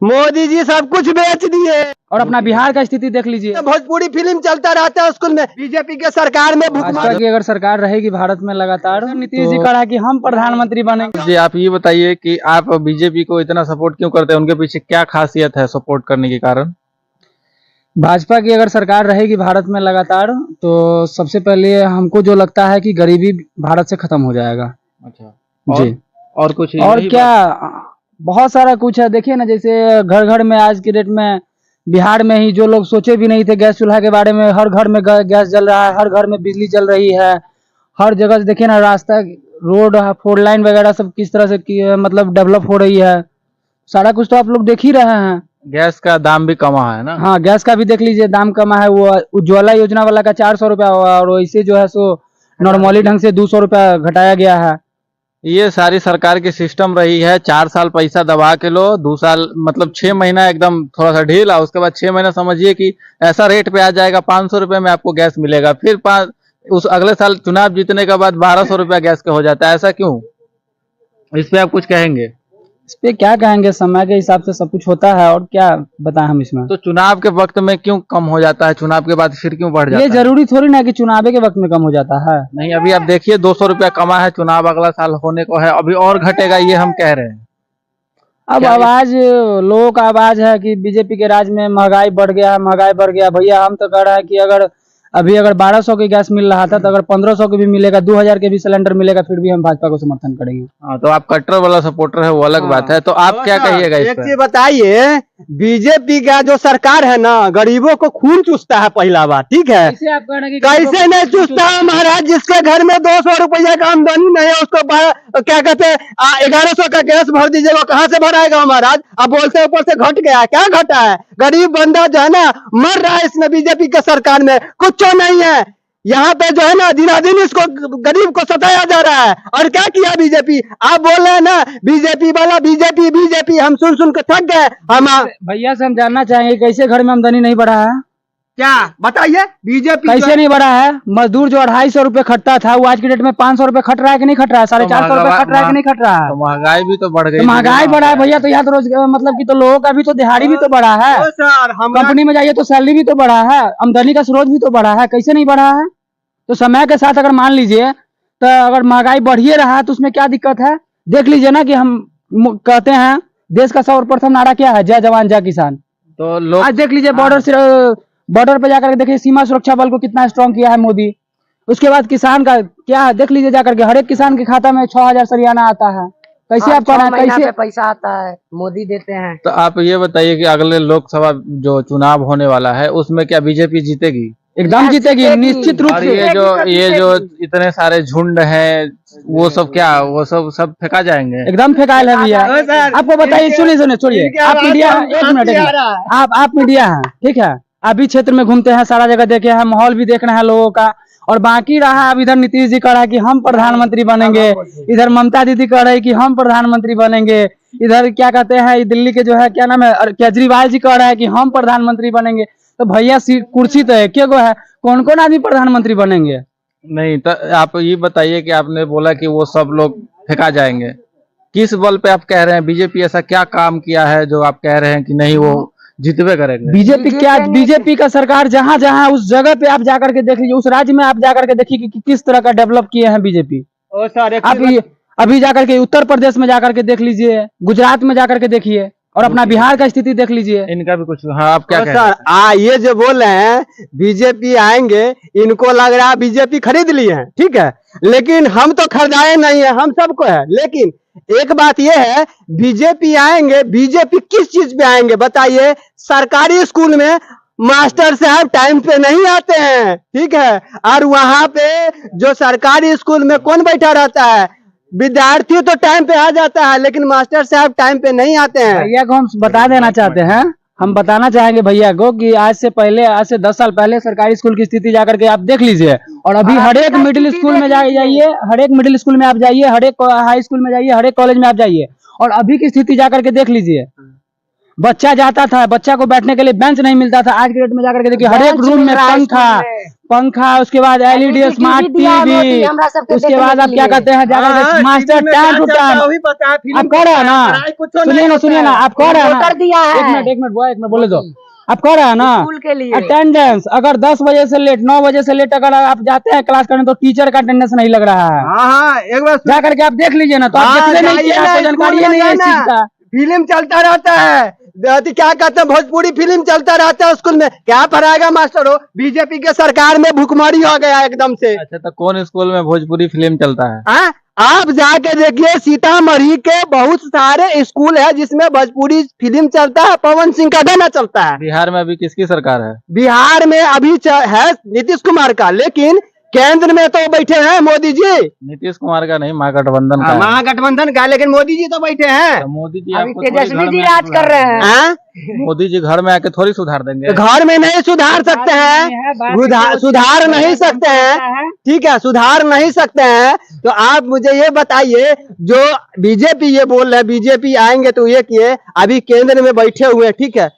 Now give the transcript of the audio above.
मोदी जी सब कुछ बेच दिए और अपना बिहार का स्थिति देख लीजिए। भोजपुरी फिल्म चलता रहता है स्कूल में। बीजेपी के सरकार में भाजपा की अगर सरकार रहेगी भारत में लगातार, नीतीश जी कहा कि हम प्रधानमंत्री बनेंगे। जी आप ये बताइए कि आप बीजेपी को इतना सपोर्ट क्यों करते हैं, उनके पीछे क्या खासियत है सपोर्ट करने के कारण? भाजपा की अगर सरकार रहेगी भारत में लगातार, तो सबसे पहले हमको जो लगता है कि गरीबी भारत से खत्म हो जाएगा। अच्छा जी। और कुछ और यही क्या, बहुत सारा कुछ है। देखिए ना, जैसे घर घर में आज के डेट में बिहार में ही जो लोग सोचे भी नहीं थे गैस चूल्हा के बारे में, हर घर में गैस जल रहा है, हर घर में बिजली जल रही है। हर जगह से देखिए ना, रास्ता, रोड, 4 लाइन वगैरह सब किस तरह से मतलब डेवलप हो रही है। सारा कुछ तो आप लोग देख ही रहे हैं। गैस का दाम भी कमा है ना? हाँ, गैस का भी देख लीजिए दाम कमा है। वो उज्ज्वला योजना वाला का 400 रुपया हुआ, और वैसे जो है सो नॉर्मली ढंग से 200 रुपया घटाया गया है। ये सारी सरकार की सिस्टम रही है। 4 साल पैसा दबा के लो, 2 साल मतलब 6 महीना एकदम थोड़ा सा ढीला, उसके बाद 6 महीना समझिए कि ऐसा रेट पे आ जाएगा 500 रुपये में आपको गैस मिलेगा। फिर उस अगले साल चुनाव जीतने के बाद 1200 रुपया गैस का हो जाता है। ऐसा क्यों? इस पे आप कुछ कहेंगे? इस पे क्या कहेंगे, समय के हिसाब से सब कुछ होता है, और क्या बताएं हम इसमें। तो चुनाव के वक्त में क्यों कम हो जाता है, चुनाव के बाद फिर क्यों बढ़ जाता ये है? जरूरी थोड़ी ना कि चुनाव के वक्त में कम हो जाता है। नहीं, अभी आप देखिए 200 रुपया कमा है, चुनाव अगला साल होने को है, अभी और घटेगा ये हम कह रहे हैं। अब आवाज, लोगों का आवाज है कि बीजेपी के राज में महंगाई बढ़ गया, महंगाई बढ़ गया। भैया हम तो कह रहे हैं कि अगर 1200 की गैस मिल रहा था, तो अगर 1500 की भी मिलेगा, 2000 के भी सिलेंडर मिलेगा, फिर भी हम भाजपा को समर्थन करेंगे। हाँ, तो आप कट्टर वाला सपोर्टर है, वो अलग बात है। तो आप क्या कहिएगा इस एक पे? चीज बताइए, बीजेपी का जो सरकार है ना, गरीबों को खून चूसता है पहला बात, ठीक है। कैसे नहीं चूसता है महाराज? जिसके घर में 200 रुपया का आमदनी नहीं है, उसको क्या कहते हैं 1100 का गैस भर दीजिएगा, कहाँ से भराएगा महाराज? अब बोलते ऊपर से घट गया, क्या घटा है? गरीब बंदा जो है ना मर रहा है इसमें बीजेपी के सरकार में, कुछ नहीं है। यहाँ पे जो है ना दिन इसको गरीब को सताया जा रहा है। और क्या किया बीजेपी? आप बोल रहे हैं ना बीजेपी वाला, बीजेपी बीजेपी, हम सुन के थक गए। हम भैया से हम जानना चाहेंगे कैसे घर में आमदनी नहीं बढ़ा है? क्या बताइए, बीजेपी कैसे नहीं बढ़ा है? मजदूर जो 250 रुपए खटता था, वो आज की डेट में 500 रुपए खट रहा है कि नहीं खट रहा है? 450 रुपए खट रहा है कि नहीं खट रहा है? तो महंगाई भी तो बढ़ गई। महंगाई बढ़ा है भैया, तो यहाँ तो रोज मतलब कि तो लोगों का भी तो दिहाड़ी भी तो बढ़ा है। सर कंपनी में जाइए तो सैलरी भी तो बढ़ा है, आमदनी का स्रोत भी तो बढ़ा है। कैसे नहीं बढ़ा है? तो समय के साथ अगर मान लीजिए, तो अगर महंगाई बढ़िए रहा है तो उसमें क्या दिक्कत है? देख लीजिए ना कि हम कहते हैं देश का सर्वप्रथम नारा क्या है? जय जवान जय किसान। तो लोग आज देख लीजिए बॉर्डर पे जाकर के देखिए, सीमा सुरक्षा बल को कितना स्ट्रॉन्ग किया है मोदी। उसके बाद किसान का क्या है? देख लीजिए जाकर के, हर एक किसान के खाता में 6000 सरियाना आता है। कैसे आप कह कैसे पैसा आता है, मोदी देते हैं। तो आप ये बताइए कि अगले लोकसभा जो चुनाव होने वाला है उसमें क्या बीजेपी जीतेगी? एकदम जीतेगी, निश्चित रूप और से। ये जो इतने सारे झुंड हैं, वो सब क्या, वो सब फेंका जाएंगे? एकदम फेंकायल है भैया। आपको बताइए, सुनिए छोड़िए, आप मीडिया हैं, एक मिनट, आप मीडिया हैं, ठीक है। अभी क्षेत्र में घूमते हैं, सारा जगह देखे हैं, माहौल भी देखना है लोगों का। और बाकी रहा, अब इधर नीतीश जी कह रहा है कि हम प्रधानमंत्री बनेंगे, इधर ममता दीदी कह रही है कि हम प्रधानमंत्री बनेंगे, इधर क्या कहते हैं दिल्ली के जो है क्या नाम है केजरीवाल जी कह रहा है कि हम प्रधानमंत्री बनेंगे। तो भैया कुर्सी तो एक गो है, कौन कौन आदमी प्रधानमंत्री बनेंगे? नहीं, तो आप ये बताइए कि आपने बोला कि वो सब लोग फेंका जाएंगे, किस बल पे आप कह रहे हैं? बीजेपी ऐसा क्या काम किया है जो आप कह रहे हैं कि नहीं वो जीतवे करेंगे? बीजेपी का सरकार जहां जहां उस जगह पे आप जाकर के देख लीजिए, उस राज्य में आप जाकर के देखिए कि किस तरह का डेवलप किए हैं बीजेपी। आप अभी जाकर के उत्तर प्रदेश में जाकर के देख लीजिए, गुजरात में जाकर के देखिए, और अपना बिहार का स्थिति देख लीजिए। इनका भी कुछ, हाँ आप क्या कह रहे सर ये जो बोल रहे हैं बीजेपी आएंगे, इनको लग रहा है बीजेपी खरीद लिए हैं, ठीक है। लेकिन हम तो खरीदाए नहीं है, हम सबको है। लेकिन एक बात यह है, बीजेपी आएंगे, बीजेपी किस चीज पे आएंगे बताइए? सरकारी स्कूल में मास्टर साहब टाइम पे नहीं आते हैं, ठीक है। और वहां पे जो सरकारी स्कूल में कौन बैठा रहता है? विद्यार्थी तो टाइम पे आ जाता है, लेकिन मास्टर साहब टाइम पे नहीं आते हैं। भैया को हम बता देना चाहते हैं, हम बताना चाहेंगे भैया को कि आज से 10 साल पहले सरकारी स्कूल की स्थिति जाकर के आप देख लीजिए। और अभी हर एक मिडिल स्कूल में जाइए, हर एक मिडिल स्कूल में आप जाइए, हर एक हाई स्कूल में जाइए, हर एक कॉलेज में आप जाइए, और अभी की स्थिति जाकर के देख लीजिए। बच्चा जाता था, बच्चा को बैठने के लिए बेंच नहीं मिलता था। आज के डेट में जाकर के देखिए, हर एक रूम में पंखा, पंखा, उसके बाद एलईडी स्मार्ट टीवी, उसके बाद आप क्या कहते हैं मास्टर टाइम टू टाइम। आप कह रहे हैं ना, सुनिए ना, आप कह रहे हैं ना, कर दिया है एक मिनट बोले दो। आप कह रहे हैं ना स्कूल के लिए। अटेंडेंस, अगर 10 बजे से लेट 9 बजे से लेट अगर आप जाते हैं क्लास करने तो टीचर का अटेंडेंस नहीं लग रहा है। हाँ एक बार जा करके आप देख लीजिए ना, तो आप देखते नहीं कि आपको जानकारी नहीं है इस चीज का। फिल्म चलता रहता है, क्या कहते हैं भोजपुरी फिल्म चलता रहता है स्कूल में, क्या पढ़ाएगा मास्टर हो। बीजेपी के सरकार में भुखमरी हो गया एकदम से। अच्छा, तो कौन स्कूल में भोजपुरी फिल्म चलता है? हाँ, आप जाके देखिए सीतामढ़ी के बहुत सारे स्कूल है जिसमें भोजपुरी फिल्म चलता है, पवन सिंह का गाना चलता है। बिहार में अभी किसकी सरकार है? बिहार में अभी है नीतीश कुमार का, लेकिन केंद्र में तो बैठे हैं मोदी जी। नीतीश कुमार का नहीं, महागठबंधन का है। महागठबंधन का, लेकिन मोदी जी तो बैठे हैं। तो मोदी जी अभी आपको थोड़ी तेजस्वी घर जी में राज कर रहे हैं। हाँ? मोदी जी घर में आके थोड़ी सुधार देंगे। घर में नहीं सुधार सकते हैं, सुधार नहीं सकते हैं, ठीक है, सुधार नहीं सकते हैं। तो आप मुझे ये बताइए, जो बीजेपी ये बोल रहे हैं बीजेपी आएंगे तो ये किए, अभी केंद्र में बैठे हुए हैं, ठीक है,